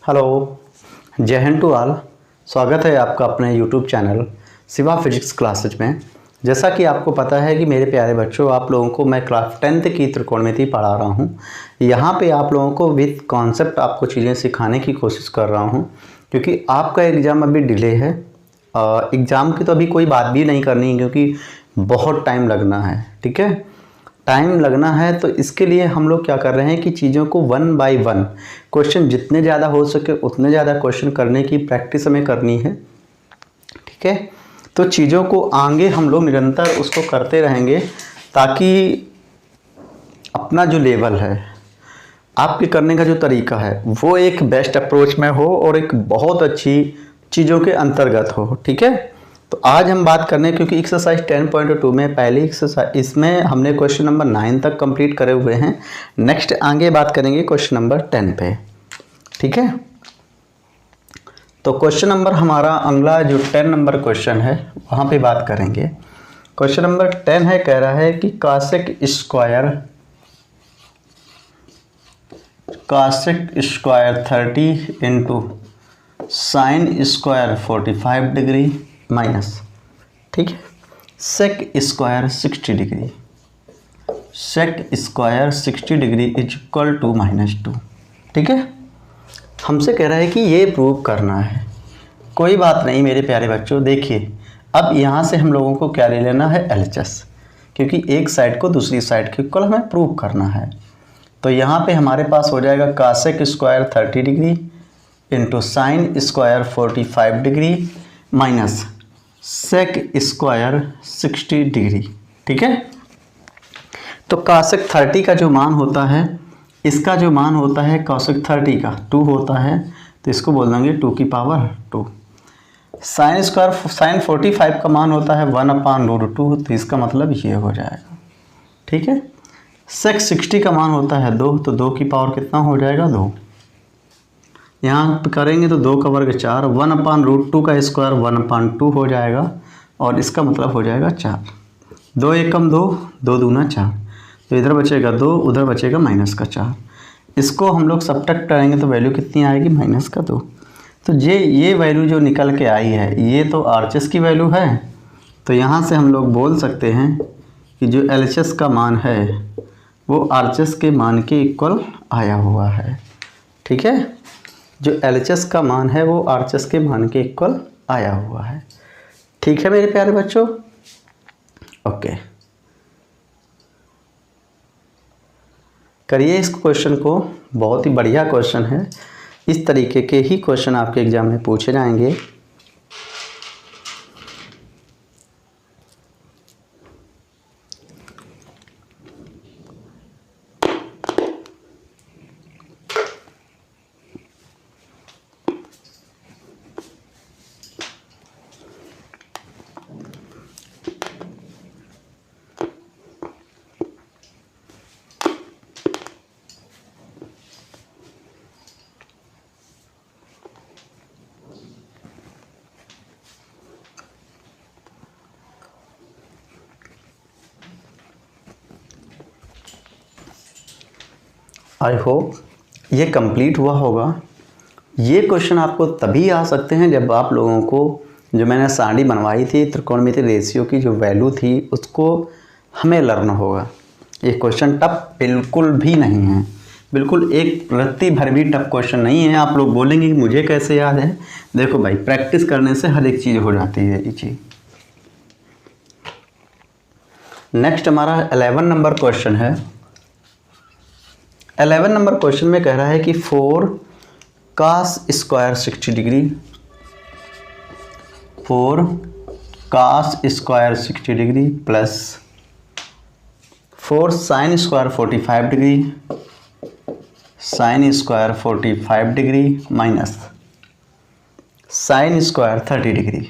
Hello, जय Hind to all. स्वागत है आपका अपने YouTube channel Shiva physics classes में। जैसा कि आपको पता है कि मेरे प्यारे बच्चों, आप लोगों को मैं क्लास 10th की त्रिकोणमिति पढ़ा रहा हूं। यहां पे आप लोगों को विद कॉन्सेप्ट आपको चीज़ें सिखाने की कोशिश कर रहा हूं, क्योंकि आपका एग्ज़ाम अभी डिले है। एग्ज़ाम की तो अभी कोई बात भी नहीं करनी है, क्योंकि बहुत टाइम लगना है। ठीक है, टाइम लगना है, तो इसके लिए हम लोग क्या कर रहे हैं कि चीज़ों को 1 बाय 1 क्वेश्चन जितने ज़्यादा हो सके उतने ज़्यादा क्वेश्चन करने की प्रैक्टिस हमें करनी है। ठीक है, तो चीज़ों को आगे हम लोग निरंतर उसको करते रहेंगे, ताकि अपना जो लेवल है, आपके करने का जो तरीका है, वो एक बेस्ट अप्रोच में हो और एक बहुत अच्छी चीज़ों के अंतर्गत हो। ठीक है, तो आज हम बात करने, क्योंकि एक्सरसाइज 10.2 में पहली एक्सरसाइज, इसमें हमने क्वेश्चन नंबर 9 तक कंप्लीट करे हुए हैं। नेक्स्ट आगे बात करेंगे क्वेश्चन नंबर 10 पे। ठीक है, तो क्वेश्चन नंबर हमारा अगला जो 10 नंबर क्वेश्चन है वहाँ पे बात करेंगे। क्वेश्चन नंबर 10 है, कह रहा है कि cosec square 30 into sine square 45 degree minus, ठीक है, sec square 60 degree, sec square 60 degree is equal to -2। ठीक है, हमसे कह रहा है कि ये प्रूव करना है। कोई बात नहीं मेरे प्यारे बच्चों, देखिए अब यहाँ से हम लोगों को क्या ले लेना है, LHS, क्योंकि एक साइड को दूसरी साइड के इक्वल हमें प्रूव करना है। तो यहाँ पे हमारे पास हो जाएगा cosec square 30 degree into sine square 45 degree minus sec square 60 degree. ठीक है, तो कासेक 30 का जो मान होता है, इसका जो मान होता है कासेक 30 का 2 होता है, तो इसको बोल देंगे 2 की पावर 2। साइन 45 का मान होता है 1/√2, तो इसका मतलब ये हो जाएगा। ठीक है, सेक 60 का मान होता है 2, तो 2 की पावर कितना हो जाएगा, 2। यहाँ पे करेंगे तो 2 का वर्ग 4, 1/√2 का स्क्वायर 1/2 हो जाएगा, और इसका मतलब हो जाएगा 4। 2 एकम 2, 2 दूना 4, तो इधर बचेगा 2, उधर बचेगा -4। इसको हम लोग सब्ट्रैक्ट करेंगे तो वैल्यू कितनी आएगी, -2। तो ये वैल्यू जो निकल के आई है, ये तो RHS की वैल्यू है। तो यहाँ से हम लोग बोल सकते हैं कि जो LHS का मान है वो RHS के मान के इक्वल आया हुआ है। ठीक है, जो LHS का मान है वो RHS के मान के इक्वल आया हुआ है। ठीक है मेरे प्यारे बच्चों, ओके, करिए इस क्वेश्चन को। बहुत ही बढ़िया क्वेश्चन है, इस तरीके के ही क्वेश्चन आपके एग्जाम में पूछे जाएंगे। आई होप ये कंप्लीट हुआ होगा। ये क्वेश्चन आपको तभी आ सकते हैं जब आप लोगों को जो मैंने सारणी बनवाई थी त्रिकोणमिति रेशियो की जो वैल्यू थी उसको हमें लर्न होगा। ये क्वेश्चन टफ बिल्कुल भी नहीं है, बिल्कुल एक रत्ती भर भी टफ क्वेश्चन नहीं है। आप लोग बोलेंगे कि मुझे कैसे याद है, देखो भाई, प्रैक्टिस करने से हर एक चीज़ हो जाती है। ये चीज़ नेक्स्ट हमारा 11 नंबर क्वेश्चन है। 11 नंबर क्वेश्चन में कह रहा है कि 4 cos square 60 degree, 4 cos square 60 degree plus 4 sine square 45 degree, sine square 45 degree minus sine square 30 degree,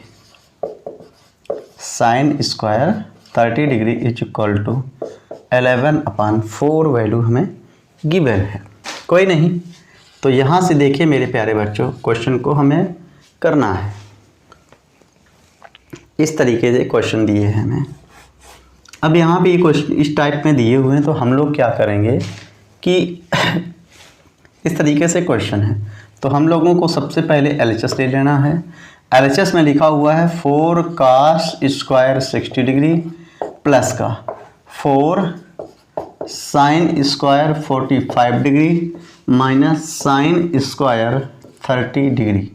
sine square 30 degree is equal to 11/4 value हमें गिवन है। कोई नहीं, तो यहाँ से देखिए मेरे प्यारे बच्चों, क्वेश्चन को हमें करना है। इस तरीके से क्वेश्चन दिए हैं हमें। अब यहाँ पे ये क्वेश्चन इस टाइप में दिए हुए हैं, तो हम लोग क्या करेंगे कि इस तरीके से क्वेश्चन है, तो हम लोगों को सबसे पहले LHS ले लेना है। LHS में लिखा हुआ है 4 cos स्क्वायर 60 डिग्री प्लस का 4 sin square 45 degree minus sin square 30 degree.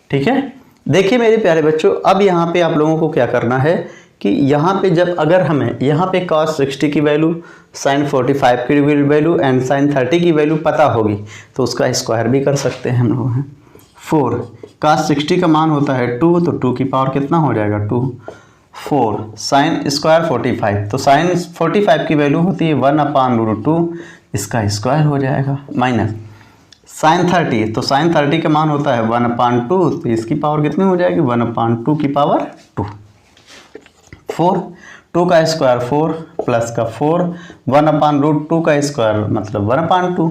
ठीक है, देखिए मेरे प्यारे बच्चों, अब यहाँ पे आप लोगों को क्या करना है कि यहाँ पे जब अगर हमें यहाँ पे cos 60 की वैल्यू, sin 45 की वैल्यू एंड sin 30 की वैल्यू पता होगी तो उसका स्क्वायर भी कर सकते हैं हम लोग हैं। 4 cos 60 का मान होता है 2, तो 2 की पावर कितना हो जाएगा 2। 4 sin स्क्वायर 45, तो sin 45 की वैल्यू होती है 1/√2, इसका स्क्वायर हो जाएगा। माइनस sin 30, तो sin 30 का मान होता है 1/2, तो इसकी पावर कितनी हो जाएगी 1/2 की पावर 2। 4 2 का स्क्वायर 4 प्लस का 4 1/√2 का स्क्वायर मतलब 1/2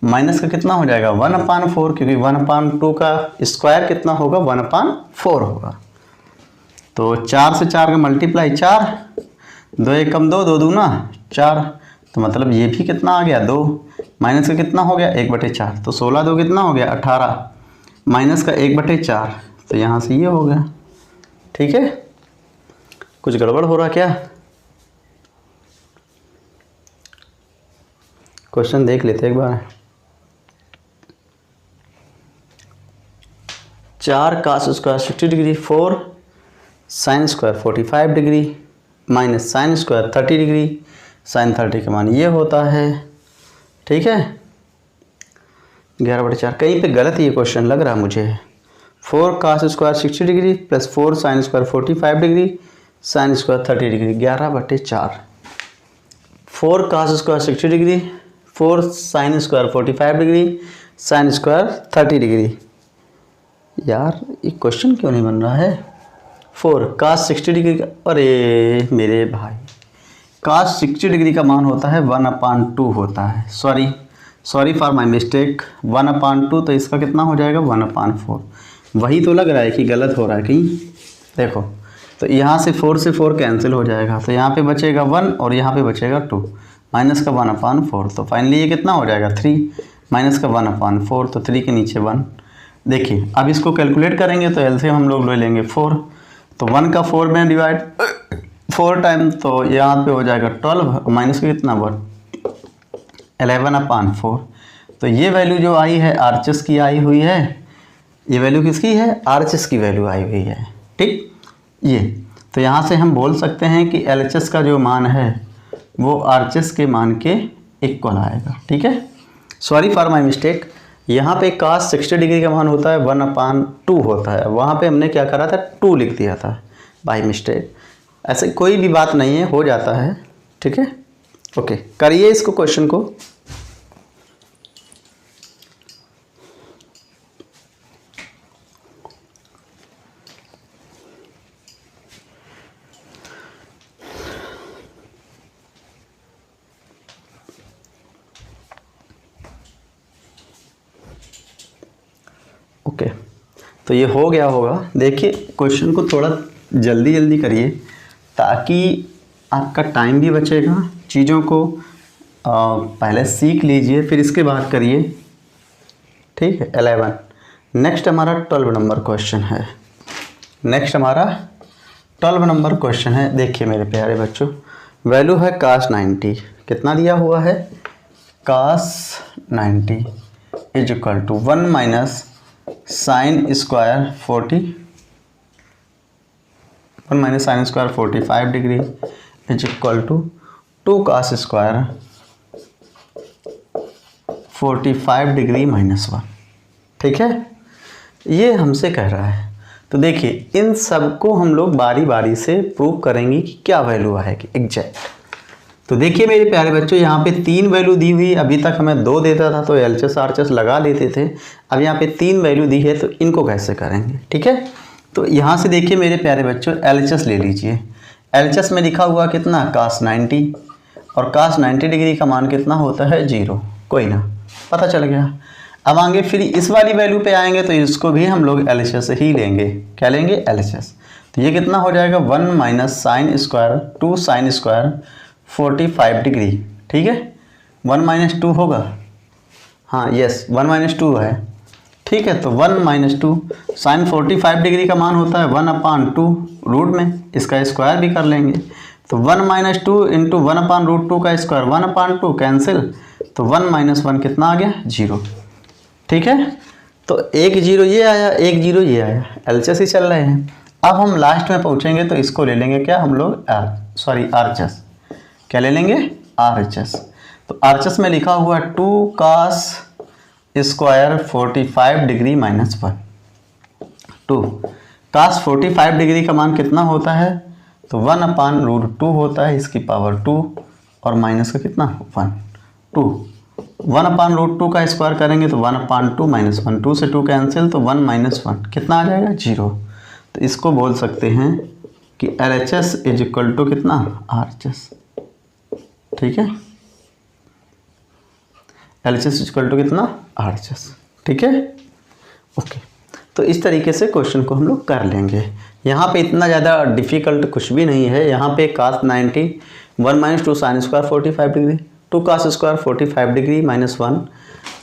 माइनस का कितना हो जाएगा 1/4, क्योंकि 1/2 का स्क्वायर कितना होगा 1/4 होगा। तो 4 से 4 का मल्टीप्लाई 4, 2 1 कम 2, 2 दूना 4, तो मतलब ये भी कितना आ गया 2, माइनस का कितना हो गया 1/4, तो 16 2 कितना हो गया 18, माइनस का 1/4, तो यहाँ से ये हो गया। ठीक है, कुछ गड़बड़ हो रहा क्या? क्वेश्चन देख लेते एक बार। 4 cos square 60 degree 4 sin square 45 degree minus sin square 30 degree, sin 30 का मान ये होता है। ठीक है, 11/4। कहीं पे गलत ये क्वेश्चन लग रहा मुझे। 4 cos square 60 degree plus 4 sin square 45 degree sin square 30 degree, 11/4। 4 cos square 60 degree 4 sin square 45 degree sin square 30 degree. यार ये क्वेश्चन क्यों नहीं बन रहा है? 4 cos 60 डिग्री का, अरे मेरे भाई cos 60 डिग्री का मान होता है 1/2 होता है। सॉरी फॉर माई मिस्टेक, 1/2, तो इसका कितना हो जाएगा 1/4। वही तो लग रहा है कि गलत हो रहा है कहीं। देखो, तो यहाँ से 4 से 4 कैंसिल हो जाएगा, तो यहाँ पे बचेगा 1 और यहाँ पे बचेगा 2, माइनस का 1/4, तो फाइनली ये कितना हो जाएगा 3, माइनस का 1/4, तो 3 के नीचे 1। देखिए अब इसको कैलकुलेट करेंगे तो एलसीएम हम लोग ले लेंगे 4, तो 1 का 4 में डिवाइड 4 टाइम, तो यहाँ पे हो जाएगा 12, माइनस का कितना 1, 11/4। तो ये वैल्यू जो आई है RHS की आई हुई है, ये वैल्यू किसकी है RHS की वैल्यू आई हुई है। ठीक, ये तो यहाँ से हम बोल सकते हैं कि LHS का जो मान है वो RHS के मान के इक्वल आएगा। ठीक है, सॉरी फॉर माई मिस्टेक, यहाँ पे cos 60 डिग्री का मान होता है 1/2 होता है, वहाँ पे हमने क्या करा था 2 लिख दिया था बाई मिस्टेक। ऐसे कोई भी बात नहीं है, हो जाता है। ठीक है, ओके, करिए इसको क्वेश्चन को। ओके, तो ये हो गया होगा। देखिए क्वेश्चन को थोड़ा जल्दी करिए ताकि आपका टाइम भी बचेगा। चीज़ों को पहले सीख लीजिए फिर इसके बाद करिए। ठीक है, 11। नेक्स्ट हमारा 12 नंबर क्वेश्चन है। देखिए मेरे प्यारे बच्चों, वैल्यू है cos 90, कितना दिया हुआ है cos 90 is equal to 1 minus sin square 45 degree is equal to 2 cos square 45 degree minus 1। ठीक है, ये हमसे कह रहा है। तो देखिए इन सब को हम लोग बारी बारी से प्रूव करेंगे कि क्या वैल्यू आएगी एग्जैक्ट। तो देखिए मेरे प्यारे बच्चों, यहाँ पे 3 वैल्यू दी हुई, अभी तक हमें 2 देता था तो LHS RHS लगा लेते थे। अब यहाँ पे 3 वैल्यू दी है, तो इनको कैसे करेंगे? ठीक है, तो यहाँ से देखिए मेरे प्यारे बच्चों LHS ले लीजिए। LHS में लिखा हुआ कितना cos 90, और cos 90 डिग्री का मान कितना होता है 0। कोई ना, पता चल गया। अब आगे फिर इस वाली वैल्यू पे आएंगे तो इसको भी हम लोग LHS ही लेंगे। क्या लेंगे? LHS। तो ये कितना हो जाएगा 1 minus sin square 2 sin square 45 degree. ठीक है, 1 माइनस 2 होगा, हाँ यस 1 माइनस 2 है। ठीक है, तो 1 माइनस 2 साइन 45 डिग्री का मान होता है 1/2 रूट में, इसका स्क्वायर भी कर लेंगे। तो 1 माइनस 2 इंटू 1/√2 का स्क्वायर 1/2 कैंसिल, तो 1 माइनस 1 कितना आ गया 0। ठीक है, तो 1 0 ये आया, 1 0 ये आया, एलसीएस ही चल रहे हैं। अब हम लास्ट में पहुंचेंगे तो इसको ले लेंगे क्या हम लोग आरएचएस। क्या ले लेंगे आरएचएस। तो आरएचएस में लिखा हुआ 2 cos square 45 degree minus 1। 2 cos 45 degree का मान कितना होता है, तो 1/√2 होता है, इसकी पावर 2 और माइनस का कितना 1 2 1/√2 का स्क्वायर करेंगे तो 1/2 माइनस 1, 2 से 2 कैंसिल, तो 1 माइनस 1 कितना आ जाएगा 0। तो इसको बोल सकते हैं कि LHS इज इक्वल टू कितना RHS। ठीक है, LHS इज इक्वल टू कितना RHS। ठीक है, ओके। तो इस तरीके से क्वेश्चन को हम लोग कर लेंगे। यहाँ पे इतना ज़्यादा डिफ़िकल्ट कुछ भी नहीं है। यहाँ पे cos 90 1 minus 2 sign square 45 degree 2 cos square 45 degree minus 1,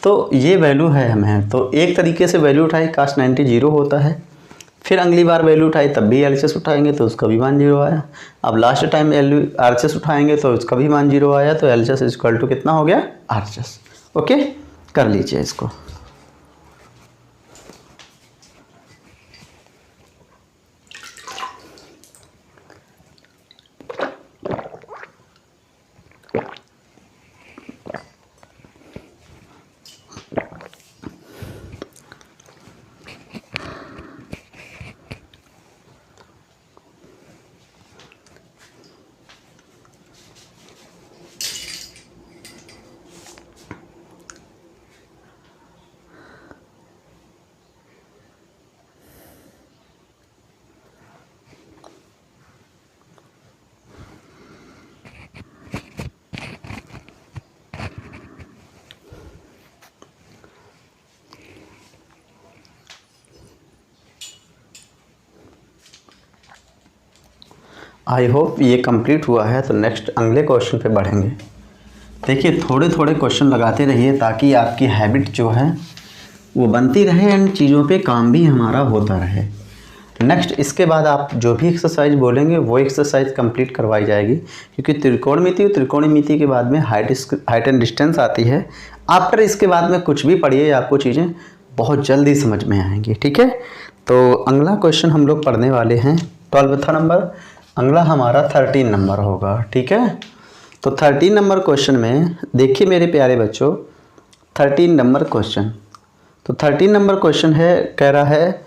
तो ये वैल्यू है हमें। तो एक तरीके से वैल्यू उठाई cos 90 0 होता है, फिर अगली बार वैल्यू उठाई तब भी LHS उठाएंगे तो उसका भी मान 0 आया। अब लास्ट टाइम RHS उठाएंगे तो उसका भी मान 0 आया, तो LHS इज इक्वल टू कितना हो गया RHS। ओके, कर लीजिए इसको। आई होप ये कंप्लीट हुआ है। तो नेक्स्ट अगले क्वेश्चन पे बढ़ेंगे। देखिए, थोड़े थोड़े क्वेश्चन लगाते रहिए ताकि आपकी हैबिट जो है वो बनती रहे, इन चीज़ों पे काम भी हमारा होता रहे। नेक्स्ट इसके बाद आप जो भी एक्सरसाइज बोलेंगे वो एक्सरसाइज कंप्लीट करवाई जाएगी, क्योंकि त्रिकोणमिति के बाद में हाइट एंड डिस्टेंस आती है। आफ्टर इसके बाद में कुछ भी पढ़िए, आपको चीज़ें बहुत जल्दी समझ में आएंगी। ठीक है, तो अगला क्वेश्चन हम लोग पढ़ने वाले हैं 12वां नंबर, अगला हमारा 13 नंबर होगा। ठीक है, तो 13 नंबर क्वेश्चन में देखिए मेरे प्यारे बच्चों, 13 नंबर क्वेश्चन, तो 13 नंबर क्वेश्चन है, कह रहा है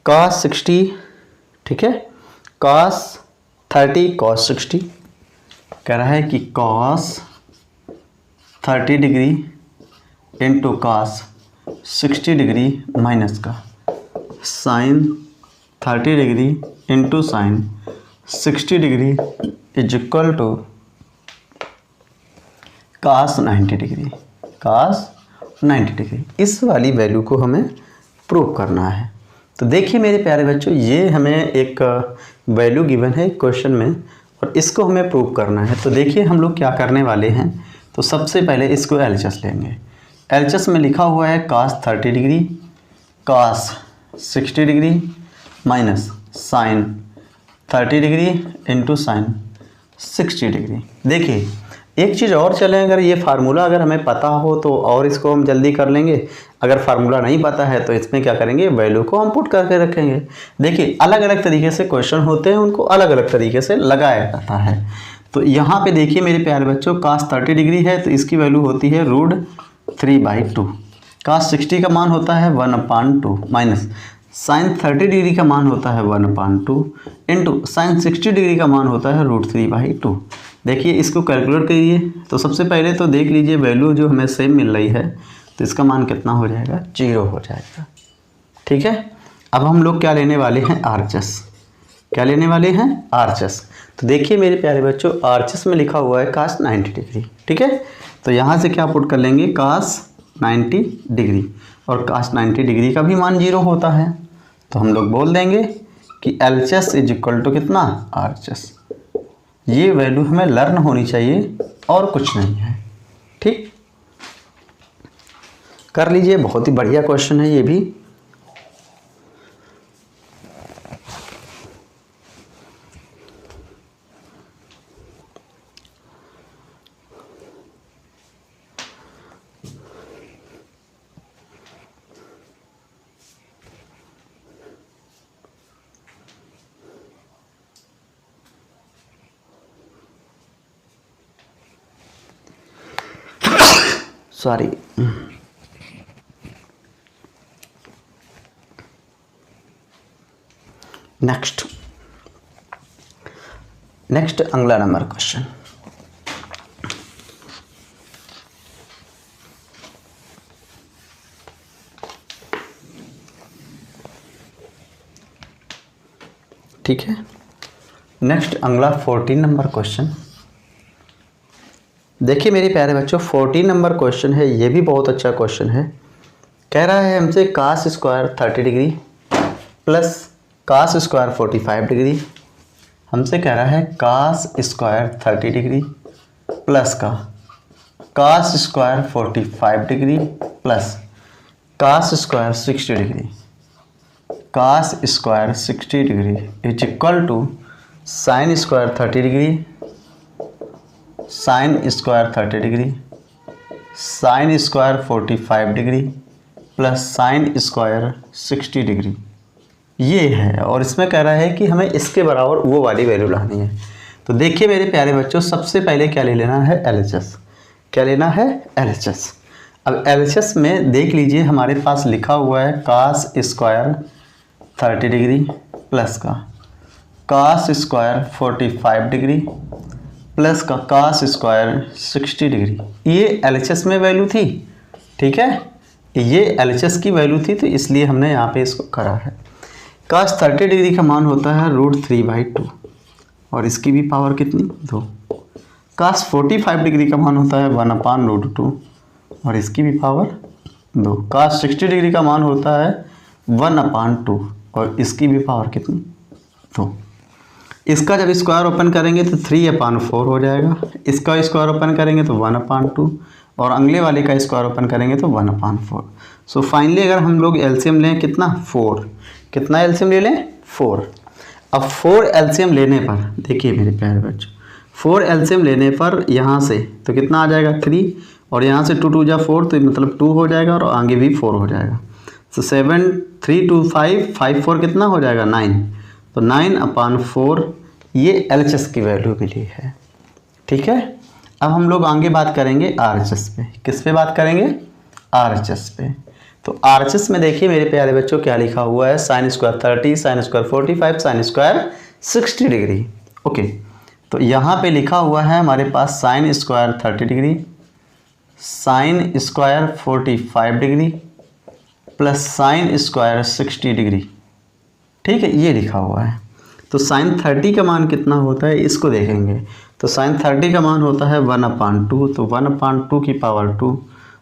cos 60, ठीक है, cos 30 cos 60, कह रहा है कि cos 30 degree into cos 60 degree minus का sin 30 degree into sin 60 degree is equal to cos 90 degree, cos 90 degree. इस वाली वैल्यू को हमें प्रूव करना है। तो देखिए मेरे प्यारे बच्चों, ये हमें एक वैल्यू गिवन है क्वेश्चन में और इसको हमें प्रूव करना है। तो देखिए हम लोग क्या करने वाले हैं। तो सबसे पहले इसको LHS लेंगे। LHS में लिखा हुआ है cos 30 degree cos 60 degree minus sin 30 degree into sign 60 degree. देखिए एक चीज़ और चलें, अगर ये फार्मूला अगर हमें पता हो तो और इसको हम जल्दी कर लेंगे। अगर फार्मूला नहीं पता है तो इसमें क्या करेंगे, वैल्यू को हम पुट करके रखेंगे। देखिए अलग अलग तरीके से क्वेश्चन होते हैं, उनको अलग अलग तरीके से लगाया जाता है। तो यहाँ पे देखिए मेरे प्यारे बच्चों, cos 30 डिग्री है तो इसकी वैल्यू होती है √3/2। cos 60 का मान होता है 1/2 माइनस sin 30 डिग्री का मान होता है 1/2 इंटू sin 60 डिग्री का मान होता है √3/2। देखिए इसको कैलकुलेट करिए। तो सबसे पहले तो देख लीजिए वैल्यू जो हमें सेम मिल रही है, तो इसका मान कितना हो जाएगा 0 हो जाएगा। ठीक है, अब हम लोग क्या लेने वाले हैं RHS। क्या लेने वाले हैं RHS। तो देखिए मेरे प्यारे बच्चों, RHS में लिखा हुआ है cos 90 डिग्री। ठीक है, तो यहाँ से क्या पुट कर लेंगे cos 90 डिग्री, और cos 90 डिग्री का भी मान 0 होता है। तो हम लोग बोल देंगे कि LHS इज इक्वल टू कितना RHS। ये वैल्यू हमें लर्न होनी चाहिए और कुछ नहीं है। ठीक, कर लीजिए, बहुत ही बढ़िया क्वेश्चन है ये भी। सॉरी, नेक्स्ट अगला नंबर क्वेश्चन। ठीक है, नेक्स्ट अगला 14 नंबर क्वेश्चन। देखिए मेरे प्यारे बच्चों, 14 नंबर क्वेश्चन है, ये भी बहुत अच्छा क्वेश्चन है। कह रहा है हमसे cos square 30 degree plus cos square 45 degree. हमसे कह रहा है कास स्क्वायर 30 डिग्री प्लस का cos square 45 degree plus cos square 60 degree. Cos square 60 degree is equal to sine square 30 degree, sine square 30 degree, sine square 45 degree plus sine square 60 degree. ये है, और इसमें कह रहा है कि हमें इसके बराबर वो वाली वैल्यू लानी है। तो देखिए मेरे प्यारे बच्चों, सबसे पहले क्या ले लेना है, LHS। क्या लेना है, LHS। अब LHS में देख लीजिए हमारे पास लिखा हुआ है कास स्क्वायर 30 डिग्री प्लस का कास स्क्वायर 45 डिग्री प्लस का कास स्क्वायर 60 डिग्री। ये LHS में वैल्यू थी, ठीक है, ये LHS की वैल्यू थी, तो इसलिए हमने यहाँ पे इसको करा है। कास 30 डिग्री का मान होता है √3/2 और इसकी भी पावर कितनी, 2। कास 45 डिग्री का मान होता है 1/√2 और इसकी भी पावर 2। कास 60 डिग्री का मान होता है 1/2 और इसकी भी पावर कितनी, 2। इसका जब स्क्वायर ओपन करेंगे तो 3/4 हो जाएगा, इसका स्क्वायर ओपन करेंगे तो 1/2 और अगले वाले का स्क्वायर ओपन करेंगे तो 1/4। सो फाइनली अगर हम लोग एलसीएम लें कितना, 4। कितना एलसीएम ले लें, 4। अब 4 एलसीएम लेने पर देखिए मेरे प्यारे बच्चों, 4 एलसीएम लेने पर यहाँ से तो कितना आ जाएगा, 3 और यहाँ से 2 2 जा 4 तो मतलब 2 हो जाएगा और आगे भी 4 हो जाएगा। तो 7 3 2 5 5 4 कितना हो जाएगा, 9। तो 9/4 ये LHS की वैल्यू मिली है। ठीक है, अब हम लोग आगे बात करेंगे RHS पे। किस पे बात करेंगे, RHS पे। तो RHS में देखिए मेरे प्यारे बच्चों क्या लिखा हुआ है, sine square 30, sine square 45, sine square 60 degree. Okay, तो यहाँ पे लिखा हुआ है हमारे पास sine square 30 degree, sine square 45 degree plus sine square 60 degree. ठीक है, ये लिखा हुआ है। तो साइन 30 का मान कितना होता है इसको देखेंगे। तो साइन 30 का मान होता है 1/2, तो 1/2 की पावर 2।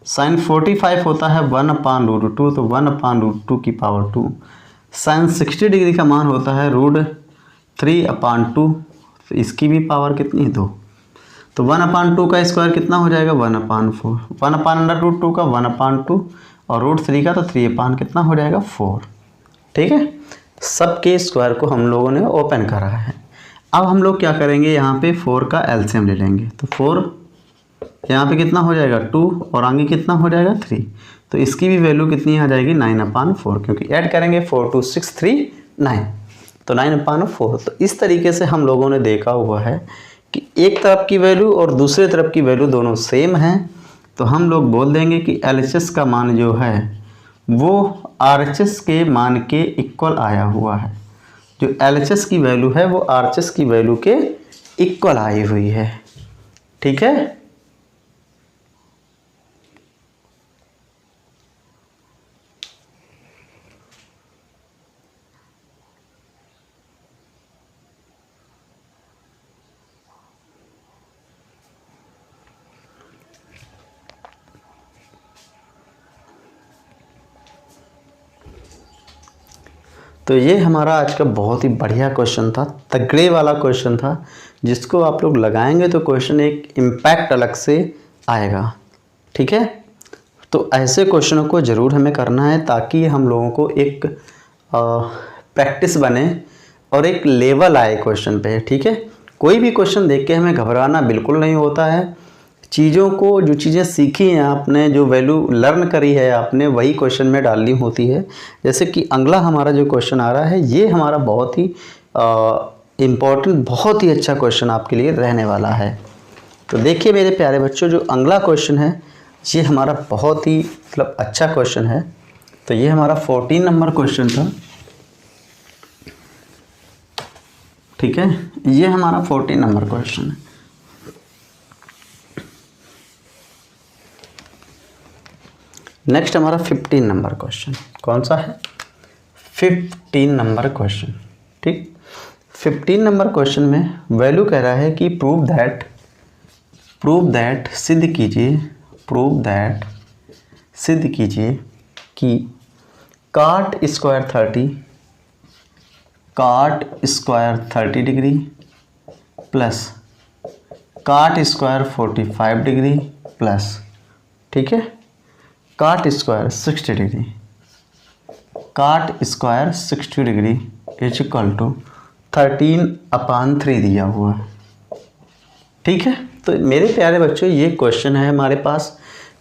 साइन 45 होता है 1/√2, तो 1/√2 की पावर 2। साइन 60 डिग्री का मान होता है √3/2, तो इसकी भी पावर कितनी, 2। तो 1/2 का स्क्वायर कितना हो जाएगा, 1/4। 1/√2 का 1/2 और √3 का तो 3 कितना हो जाएगा, 4। ठीक है, सबके स्क्वायर को हम लोगों ने ओपन करा है। अब हम लोग क्या करेंगे, यहाँ पे 4 का एलसीएम ले लेंगे। तो 4 यहाँ पे कितना हो जाएगा, 2 और आगे कितना हो जाएगा, 3। तो इसकी भी वैल्यू कितनी आ जाएगी, 9/4, क्योंकि ऐड करेंगे 4 2 6 3 9, तो 9/4। तो इस तरीके से हम लोगों ने देखा हुआ है कि एक तरफ की वैल्यू और दूसरे तरफ की वैल्यू दोनों सेम हैं, तो हम लोग बोल देंगे कि LHS का मान जो है वो RHS के मान के इक्वल आया हुआ है। जो LHS की वैल्यू है वो RHS की वैल्यू के इक्वल आई हुई है। ठीक है, तो ये हमारा आज का बहुत ही बढ़िया क्वेश्चन था, तगड़े वाला क्वेश्चन था, जिसको आप लोग लगाएंगे तो क्वेश्चन एक इम्पैक्ट अलग से आएगा। ठीक है, तो ऐसे क्वेश्चनों को ज़रूर हमें करना है ताकि हम लोगों को एक प्रैक्टिस बने और एक लेवल आए क्वेश्चन पे, ठीक है। कोई भी क्वेश्चन देख के हमें घबराना बिल्कुल नहीं होता है। चीज़ों को, जो चीज़ें सीखी हैं आपने, जो वैल्यू लर्न करी है आपने, वही क्वेश्चन में डालनी होती है। जैसे कि अगला हमारा जो क्वेश्चन आ रहा है, ये हमारा बहुत ही इम्पोर्टेंट, बहुत ही अच्छा क्वेश्चन आपके लिए रहने वाला है। तो देखिए मेरे प्यारे बच्चों, जो अगला क्वेश्चन है ये हमारा बहुत ही मतलब अच्छा क्वेश्चन है। तो ये हमारा 14 नंबर क्वेश्चन था, ठीक है। ये हमारा 14 नंबर क्वेश्चन है। नेक्स्ट हमारा 15 नंबर क्वेश्चन कौन सा है? 15 नंबर क्वेश्चन, ठीक। 15 नंबर क्वेश्चन में वैल्यू कह रहा है कि प्रूव दैट सिद्ध कीजिए कि cot square 30 degree plus cot square 45 degree plus, ठीक है, cot square 60 degree is equal to 13/3 दिया हुआ है, ठीक है। तो मेरे प्यारे बच्चों, ये क्वेश्चन है हमारे पास।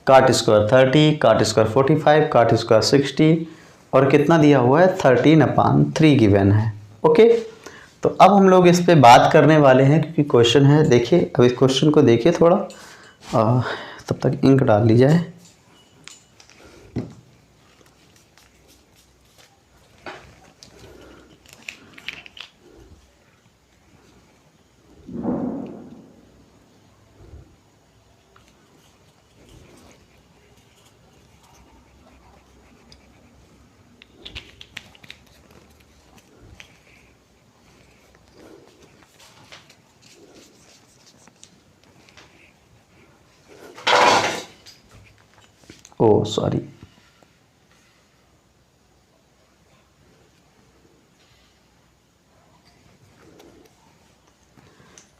काट स्क्वायर 30, काट स्क्वायर 45, काट स्क्वायर 60 और कितना दिया हुआ है? 13/3 गिवन है। ओके, तो अब हम लोग इस पे बात करने वाले हैं क्योंकि क्वेश्चन है। देखिए, अब इस क्वेश्चन को देखिए थोड़ा, तब तक इंक डाल ली जाए। ओ सॉरी,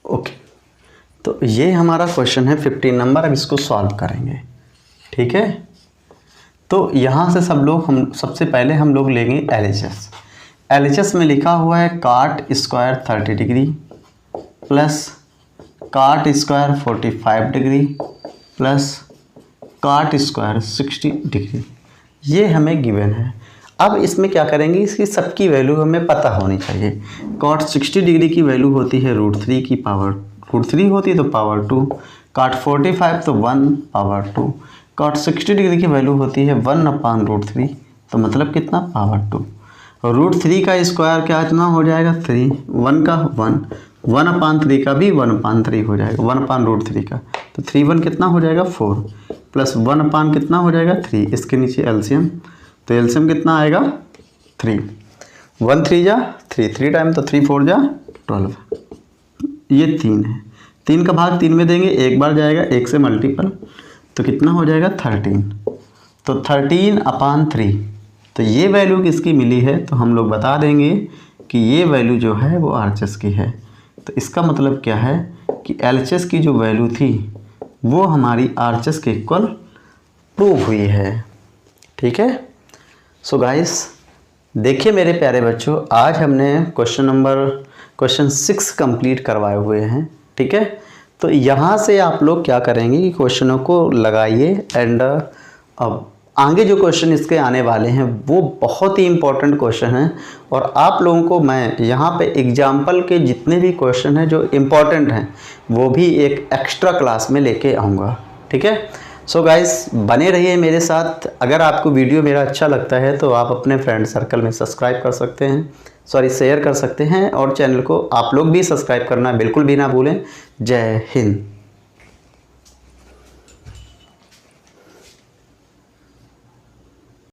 ओके। तो ये हमारा क्वेश्चन है 15 नंबर। अब इसको सॉल्व करेंगे, ठीक है। तो यहाँ से सबसे पहले हम लोग लेंगे LHS। LHS में लिखा हुआ है cot square 30 degree plus cot square 45 degree plus cot square 60 degree, ये हमें गिवन है। अब इसमें क्या करेंगे, इसकी सबकी वैल्यू हमें पता होनी चाहिए। काट 60 डिग्री की वैल्यू होती है √3 की पावर √3 होती है तो पावर 2, काट 45 तो 1/2, काट 60 डिग्री की वैल्यू होती है 1/√3 तो मतलब कितना? पावर 2। √3 का स्क्वायर क्या इतना हो जाएगा? 3, 1 का 1, 1/3 का भी 1/3 हो जाएगा, 1/√3 का, तो 3 1 कितना हो जाएगा? 4 प्लस 1 कितना हो जाएगा? 3। इसके नीचे एलसीएम, तो एलसीएम कितना आएगा? 3, 1 3 जा 3, 3 टाइम तो 3 4 जा 12, ये 3 है। 3 का भाग 3 में देंगे, एक बार जाएगा, 1 से मल्टीपल, तो कितना हो जाएगा? 13, तो 13/3। तो ये वैल्यू किसकी मिली है? तो हम लोग बता देंगे कि ये वैल्यू जो है वो RHS की है। तो इसका मतलब क्या है कि LHS की जो वैल्यू थी वो हमारी RHS के इक्वल प्रूव हुई है, ठीक है। सो गाइस, देखिए मेरे प्यारे बच्चों, आज हमने क्वेश्चन 6 कंप्लीट करवाए हुए हैं, ठीक है। तो यहाँ से आप लोग क्या करेंगे कि क्वेश्चनों को लगाइए एंड अब आगे जो क्वेश्चन इसके आने वाले हैं वो बहुत ही इम्पोर्टेंट क्वेश्चन हैं और आप लोगों को मैं यहाँ पे एग्जाम्पल के जितने भी क्वेश्चन हैं जो इम्पोर्टेंट हैं वो भी एक एक्स्ट्रा क्लास में लेके आऊँगा, ठीक है। सो गाइस, बने रहिए मेरे साथ। अगर आपको वीडियो मेरा अच्छा लगता है तो आप अपने फ्रेंड सर्कल में सब्सक्राइब कर सकते हैं, शेयर कर सकते हैं और चैनल को आप लोग भी सब्सक्राइब करना बिल्कुल भी ना भूलें। जय हिंद।